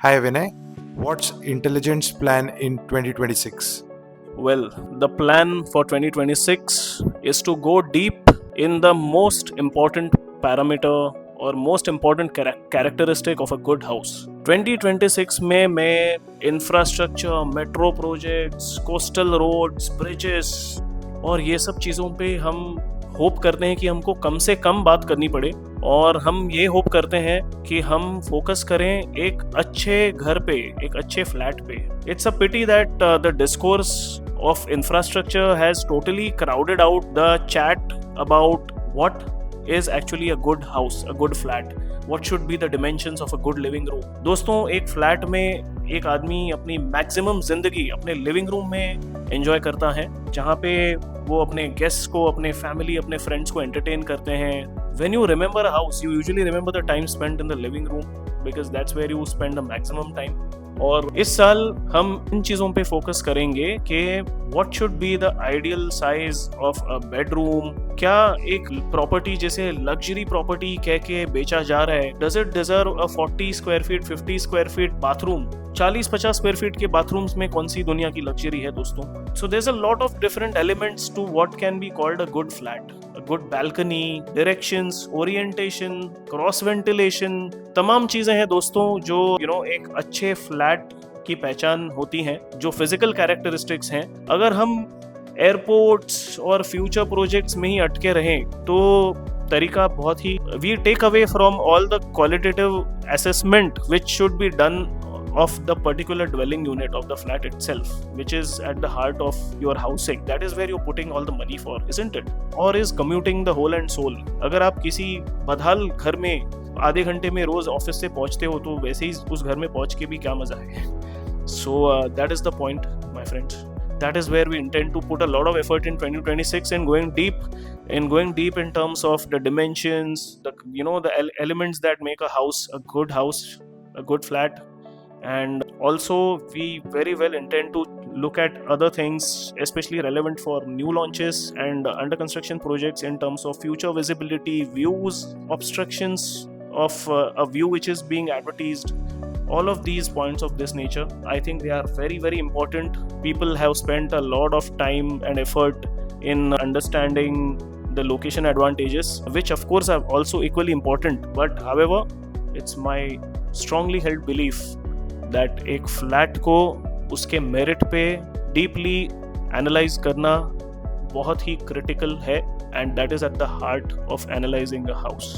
Hi Vinay, what's Intelligent's plan in 2026? Well, the plan for 2026 is to go deep in the most important parameter or most important characteristic of a good house. 2026 में मैं infrastructure, metro projects, coastal roads, bridges और ये सब चीज़ों पे हम hope करते हैं कि हमको कम से कम बात करनी पड़े, और हम ये होप करते हैं कि हम फोकस करें एक अच्छे घर पे, एक अच्छे फ्लैट पे. It's a pity that the discourse of infrastructure has totally crowded out the chat about what is actually a good house, a good flat, what should be the dimensions of a good living room. दोस्तों, एक flat में एक आदमी अपनी maximum जिंदगी अपने living room में enjoy करता है, जहाँ पे वो अपने गेस्ट्स को, अपने फैमिली, अपने फ्रेंड्स को एंटरटेन करते हैं. When you remember a house, you usually remember the time spent in the living room because that's where you spend the maximum time. और इस साल हम इन चीज़ों पे फोकस करेंगे कि what should be the ideal size of a bedroom. क्या एक प्रॉपर्टी जैसे लग्जरी प्रॉपर्टी कह के बेचा जा रहा है, does it deserve a 40 square feet, 50 square feet bathroom? 40-50 square feet के बाथरूम्स में कौन सी दुनिया की लग्जरी है दोस्तों? So there is a lot of different elements to what can be called a good flat. A good balcony, directions, orientation, cross ventilation, तमाम चीजें हैं दोस्तों जो एक अच्छे फ्लैट की पहचान होती हैं, जो फिजिकल कैरेक्टरिस्टिक्स हैं. अगर हम एयरपोर्ट्स और फ्यूचर प्रोजेक्ट्स में ही अटके रहें तो तरीका बहुत ही, we take away from all the qualitative assessment which should be done of the particular dwelling unit of the flat itself, which is at the heart of your housing. That is where you're putting all the money for, isn't it? Or is commuting the whole and soul. अगर आप किसी बदहाल घर में आधे घंटे में रोज office से पहुंचते हो तो वैसे ही उस घर में पहुंच के भी क्या मजा है. So that is the point, my friends. That is where we intend to put a lot of effort in 2026 and going deep in terms of the dimensions, the elements that make a house, a good flat. And also we very well intend to look at other things especially relevant for new launches and under construction projects in terms of future visibility, views, obstructions of a view which is being advertised. All of these points of this nature, I think they are very, very important. People have spent a lot of time and effort in understanding the location advantages, which of course are also equally important. But however, it's my strongly held belief that एक flat को उसके merit पे deeply analyse करना बहुत ही critical है, and that is at the heart of analysing a house.